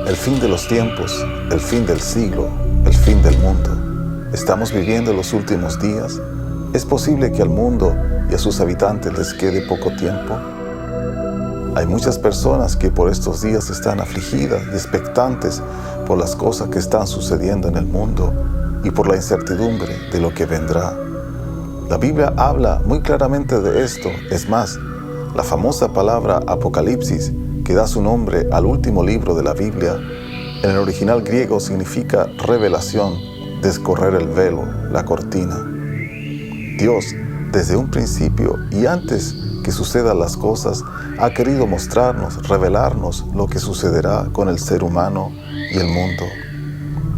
El fin de los tiempos, el fin del siglo, el fin del mundo. ¿Estamos viviendo los últimos días? ¿Es posible que al mundo y a sus habitantes les quede poco tiempo? Hay muchas personas que por estos días están afligidas y expectantes por las cosas que están sucediendo en el mundo y por la incertidumbre de lo que vendrá. La Biblia habla muy claramente de esto. Es más, la famosa palabra Apocalipsis, que da su nombre al último libro de la Biblia, en el original griego significa revelación, descorrer el velo, la cortina. Dios, desde un principio y antes que sucedan las cosas, ha querido mostrarnos, revelarnos lo que sucederá con el ser humano y el mundo.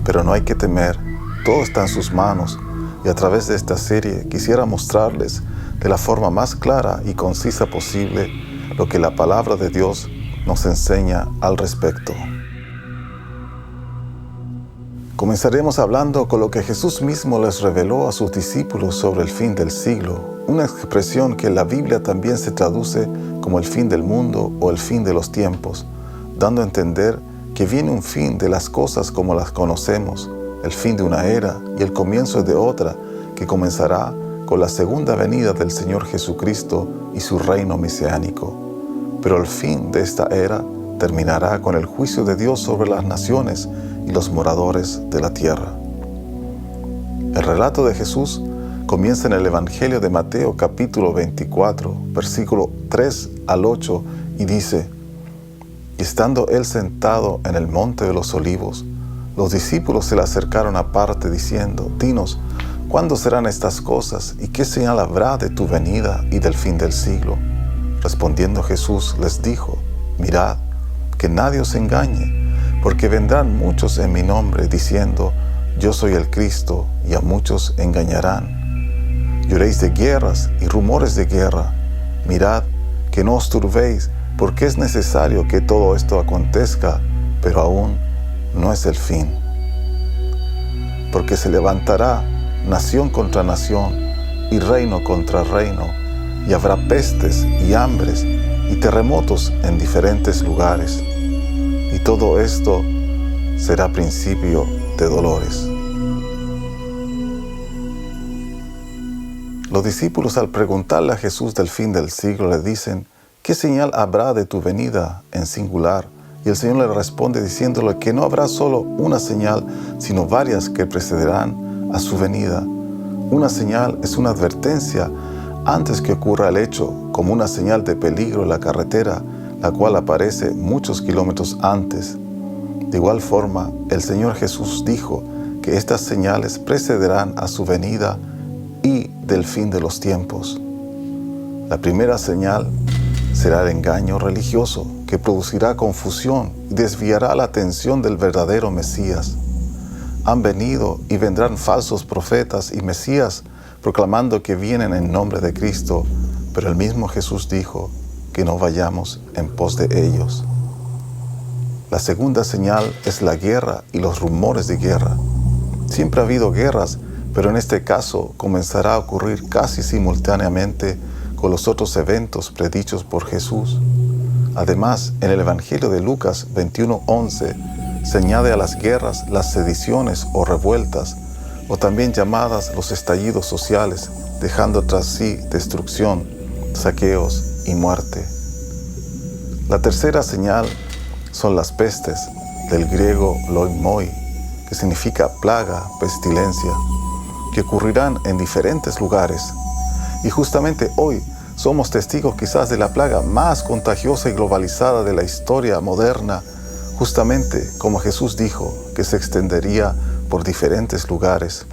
Pero no hay que temer, todo está en sus manos, y a través de esta serie quisiera mostrarles de la forma más clara y concisa posible lo que la palabra de Dios nos enseña al respecto. Comenzaremos hablando con lo que Jesús mismo les reveló a sus discípulos sobre el fin del siglo, una expresión que en la Biblia también se traduce como el fin del mundo o el fin de los tiempos, dando a entender que viene un fin de las cosas como las conocemos, el fin de una era y el comienzo de otra que comenzará con la segunda venida del Señor Jesucristo y su reino mesiánico. Pero el fin de esta era terminará con el juicio de Dios sobre las naciones y los moradores de la tierra. El relato de Jesús comienza en el Evangelio de Mateo capítulo 24, versículo 3 al 8, y dice: Y estando él sentado en el monte de los olivos, los discípulos se le acercaron aparte diciendo: Dinos, ¿cuándo serán estas cosas? ¿Y qué señal habrá de tu venida y del fin del siglo? Respondiendo Jesús les dijo: Mirad, que nadie os engañe, porque vendrán muchos en mi nombre diciendo: Yo soy el Cristo, y a muchos engañarán. Y oiréis de guerras y rumores de guerra. Mirad, que no os turbéis, porque es necesario que todo esto acontezca, pero aún no es el fin. Porque se levantará nación contra nación y reino contra reino, y habrá pestes y hambres y terremotos en diferentes lugares. Y todo esto será principio de dolores. Los discípulos, al preguntarle a Jesús del fin del siglo, le dicen: ¿qué señal habrá de tu venida en singular? Y el Señor le responde diciéndole que no habrá solo una señal, sino varias que precederán a su venida. Una señal es una advertencia antes que ocurra el hecho, como una señal de peligro en la carretera, la cual aparece muchos kilómetros antes. De igual forma, el Señor Jesús dijo que estas señales precederán a su venida y del fin de los tiempos. La primera señal será el engaño religioso, que producirá confusión y desviará la atención del verdadero Mesías. Han venido y vendrán falsos profetas y Mesías proclamando que vienen en nombre de Cristo, pero el mismo Jesús dijo que no vayamos en pos de ellos. La segunda señal es la guerra y los rumores de guerra. Siempre ha habido guerras, pero en este caso comenzará a ocurrir casi simultáneamente con los otros eventos predichos por Jesús. Además, en el Evangelio de Lucas 21:11 se añade a las guerras las sediciones o revueltas, o también llamadas los estallidos sociales, dejando tras sí destrucción, saqueos y muerte. La tercera señal son las pestes, del griego loimoi, que significa plaga, pestilencia, que ocurrirán en diferentes lugares. Y justamente hoy somos testigos quizás de la plaga más contagiosa y globalizada de la historia moderna, justamente como Jesús dijo que se extendería por diferentes lugares.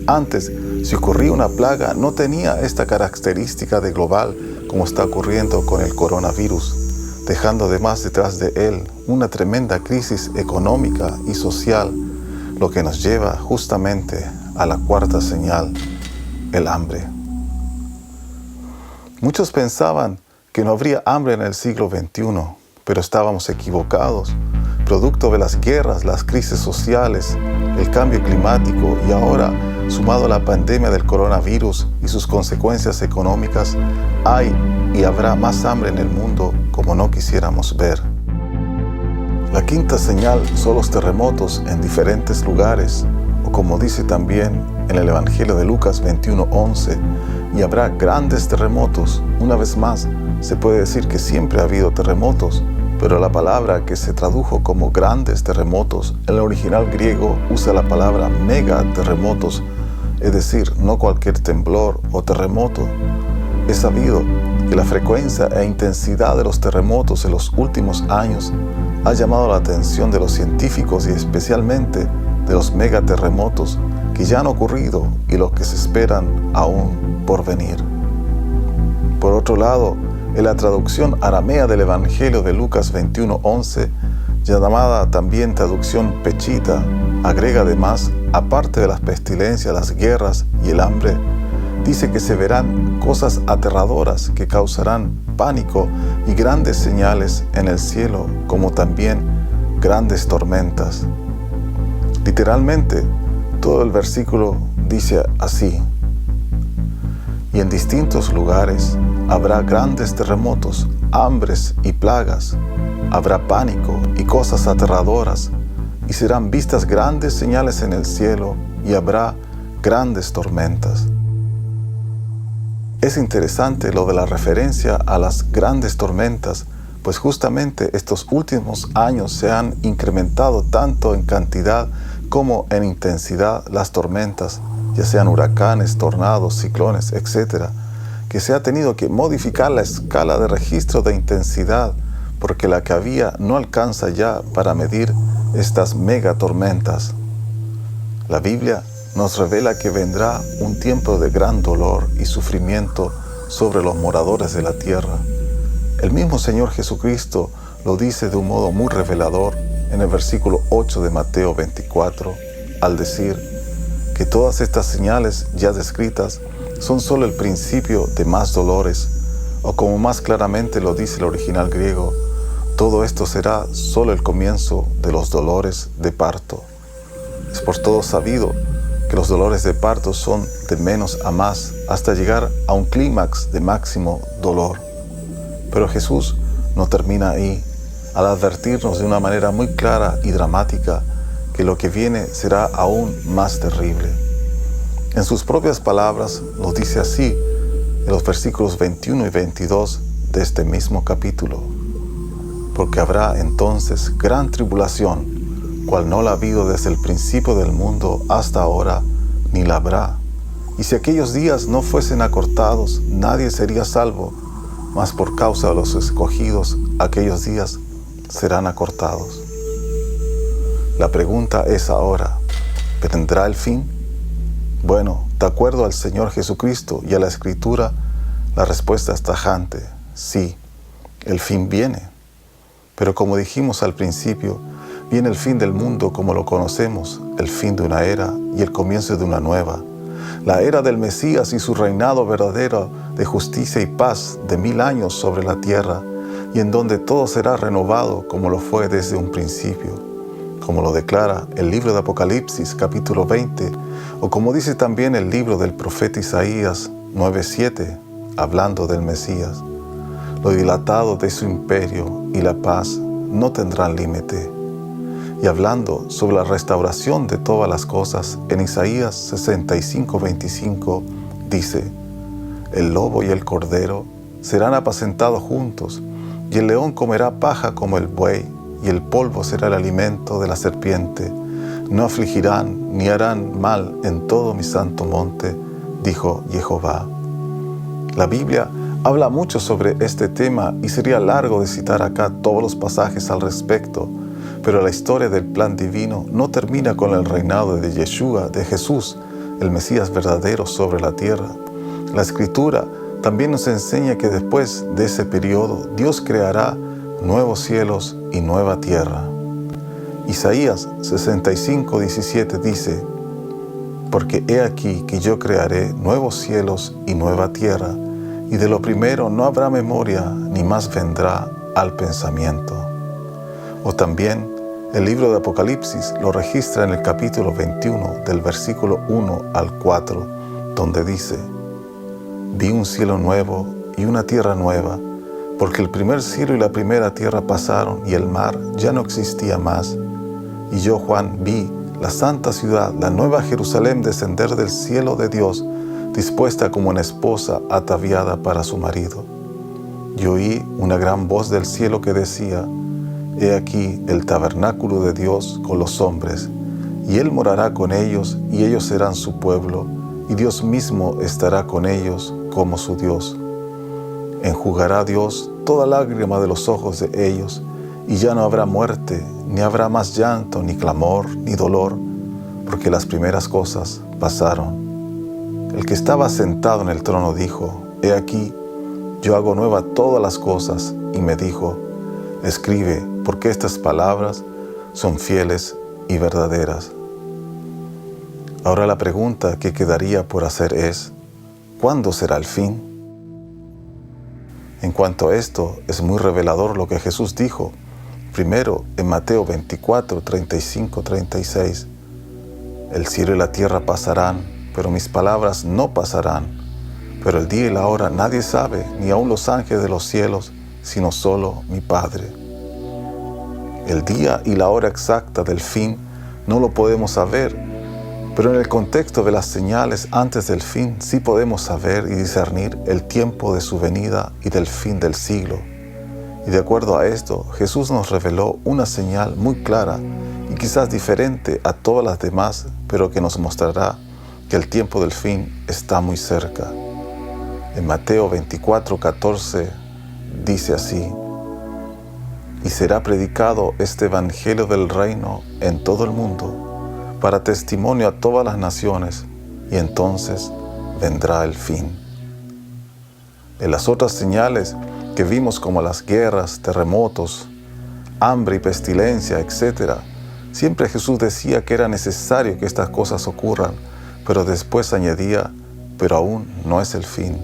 Antes, si ocurría una plaga, no tenía esta característica de global como está ocurriendo con el coronavirus, dejando además detrás de él una tremenda crisis económica y social, lo que nos lleva justamente a la cuarta señal, el hambre. Muchos pensaban que no habría hambre en el siglo XXI, pero estábamos equivocados. Producto de las guerras, las crisis sociales, el cambio climático y ahora, sumado a la pandemia del coronavirus y sus consecuencias económicas, hay y habrá más hambre en el mundo como no quisiéramos ver. La quinta señal son los terremotos en diferentes lugares, o como dice también en el Evangelio de Lucas 21:11, y habrá grandes terremotos. Una vez más, se puede decir que siempre ha habido terremotos, pero la palabra que se tradujo como grandes terremotos, en el original griego usa la palabra megaterremotos, es decir, no cualquier temblor o terremoto. Es sabido que la frecuencia e intensidad de los terremotos en los últimos años ha llamado la atención de los científicos y especialmente de los megaterremotos que ya han ocurrido y los que se esperan aún por venir. Por otro lado, en la traducción aramea del Evangelio de Lucas 21:11, llamada también traducción pechita, agrega además, aparte de las pestilencias, las guerras y el hambre, dice que se verán cosas aterradoras que causarán pánico y grandes señales en el cielo, como también grandes tormentas. Literalmente, todo el versículo dice así: y en distintos lugares habrá grandes terremotos, hambres y plagas, habrá pánico y cosas aterradoras, y serán vistas grandes señales en el cielo, y habrá grandes tormentas. Es interesante lo de la referencia a las grandes tormentas, pues justamente estos últimos años se han incrementado tanto en cantidad como en intensidad las tormentas, ya sean huracanes, tornados, ciclones, etc., que se ha tenido que modificar la escala de registro de intensidad porque la que había no alcanza ya para medir estas megatormentas. La Biblia nos revela que vendrá un tiempo de gran dolor y sufrimiento sobre los moradores de la tierra. El mismo Señor Jesucristo lo dice de un modo muy revelador en el versículo 8 de Mateo 24, al decir que todas estas señales ya descritas son solo el principio de más dolores, o como más claramente lo dice el original griego, todo esto será solo el comienzo de los dolores de parto. Es por todo sabido que los dolores de parto son de menos a más hasta llegar a un clímax de máximo dolor. Pero Jesús no termina ahí, al advertirnos de una manera muy clara y dramática que lo que viene será aún más terrible. En sus propias palabras nos dice así en los versículos 21 y 22 de este mismo capítulo: porque habrá entonces gran tribulación, cual no la ha habido desde el principio del mundo hasta ahora, ni la habrá. Y si aquellos días no fuesen acortados, nadie sería salvo, mas por causa de los escogidos, aquellos días serán acortados. La pregunta es ahora, ¿vendrá el fin? Bueno, de acuerdo al Señor Jesucristo y a la Escritura, la respuesta es tajante: sí, el fin viene. Pero como dijimos al principio, viene el fin del mundo como lo conocemos, el fin de una era y el comienzo de una nueva. La era del Mesías y su reinado verdadero de justicia y paz de 1000 años sobre la tierra, y en donde todo será renovado como lo fue desde un principio, como lo declara el libro de Apocalipsis capítulo 20, o como dice también el libro del profeta Isaías 9:7, hablando del Mesías: lo dilatado de su imperio y la paz no tendrán límite. Y hablando sobre la restauración de todas las cosas, en Isaías 65:25 dice: el lobo y el cordero serán apacentados juntos, y el león comerá paja como el buey, y el polvo será el alimento de la serpiente. No afligirán ni harán mal en todo mi santo monte, dijo Jehová. La Biblia habla mucho sobre este tema y sería largo de citar acá todos los pasajes al respecto, pero la historia del plan divino no termina con el reinado de Yeshua, de Jesús, el Mesías verdadero sobre la tierra. La Escritura también nos enseña que después de ese periodo Dios creará nuevos cielos y nueva tierra. Isaías 65:17 dice: porque he aquí que yo crearé nuevos cielos y nueva tierra, y de lo primero no habrá memoria, ni más vendrá al pensamiento. O también el libro de Apocalipsis lo registra en el capítulo 21 del versículo 1 al 4, donde dice: vi un cielo nuevo y una tierra nueva, porque el primer cielo y la primera tierra pasaron y el mar ya no existía más. Y yo, Juan, vi la santa ciudad, la nueva Jerusalén, descender del cielo de Dios, dispuesta como una esposa ataviada para su marido. Y oí una gran voz del cielo que decía: He aquí el tabernáculo de Dios con los hombres, y Él morará con ellos, y ellos serán su pueblo, y Dios mismo estará con ellos como su Dios. Enjugará Dios toda lágrima de los ojos de ellos, y ya no habrá muerte, ni habrá más llanto, ni clamor, ni dolor, porque las primeras cosas pasaron. El que estaba sentado en el trono dijo: He aquí, yo hago nueva todas las cosas, y me dijo: Escribe, porque estas palabras son fieles y verdaderas. Ahora la pregunta que quedaría por hacer es: ¿cuándo será el fin? En cuanto a esto, es muy revelador lo que Jesús dijo, primero en Mateo 24, 35, 36. El cielo y la tierra pasarán, pero mis palabras no pasarán. Pero el día y la hora nadie sabe, ni aun los ángeles de los cielos, sino solo mi Padre. El día y la hora exacta del fin no lo podemos saber, pero en el contexto de las señales antes del fin sí podemos saber y discernir el tiempo de su venida y del fin del siglo. Y de acuerdo a esto, Jesús nos reveló una señal muy clara y quizás diferente a todas las demás, pero que nos mostrará que el tiempo del fin está muy cerca. En Mateo 24, 14 dice así: Y será predicado este evangelio del reino en todo el mundo, para testimonio a todas las naciones, y entonces vendrá el fin. En las otras señales que vimos, como las guerras, terremotos, hambre y pestilencia, etc., siempre Jesús decía que era necesario que estas cosas ocurran, pero después añadía: pero aún no es el fin.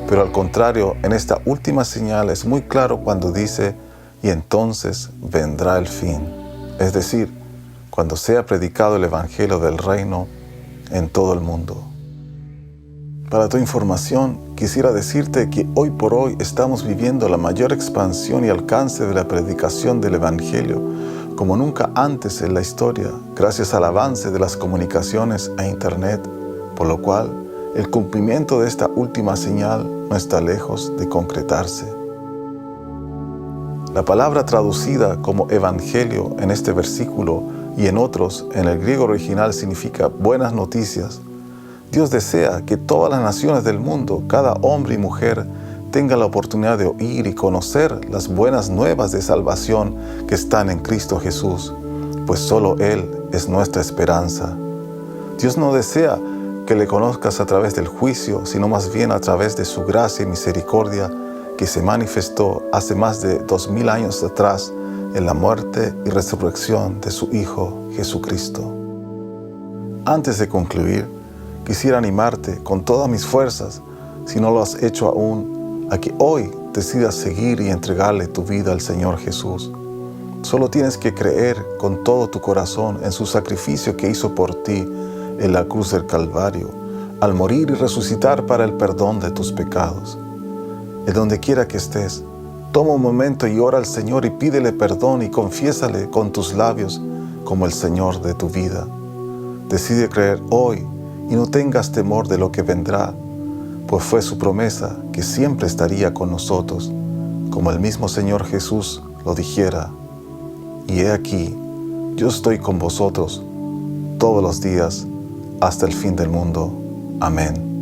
Pero al contrario, en esta última señal es muy claro cuando dice: y entonces vendrá el fin, es decir, cuando sea predicado el evangelio del reino en todo el mundo. Para tu información, quisiera decirte que hoy por hoy estamos viviendo la mayor expansión y alcance de la predicación del evangelio como nunca antes en la historia, gracias al avance de las comunicaciones e internet, por lo cual el cumplimiento de esta última señal no está lejos de concretarse. La palabra traducida como evangelio en este versículo y en otros en el griego original significa buenas noticias. Dios desea que todas las naciones del mundo, cada hombre y mujer, tenga la oportunidad de oír y conocer las buenas nuevas de salvación que están en Cristo Jesús, pues solo Él es nuestra esperanza. Dios no desea que le conozcas a través del juicio, sino más bien a través de su gracia y misericordia que se manifestó hace más de 2000 años atrás en la muerte y resurrección de su Hijo Jesucristo. Antes de concluir, quisiera animarte con todas mis fuerzas, si no lo has hecho aún, a que hoy decidas seguir y entregarle tu vida al Señor Jesús. Solo tienes que creer con todo tu corazón en su sacrificio que hizo por ti en la cruz del Calvario, al morir y resucitar para el perdón de tus pecados. En donde quiera que estés, toma un momento y ora al Señor y pídele perdón y confiésale con tus labios como el Señor de tu vida. Decide creer hoy y no tengas temor de lo que vendrá, pues fue su promesa que siempre estaría con nosotros, como el mismo Señor Jesús lo dijera: y he aquí, yo estoy con vosotros todos los días hasta el fin del mundo. Amén.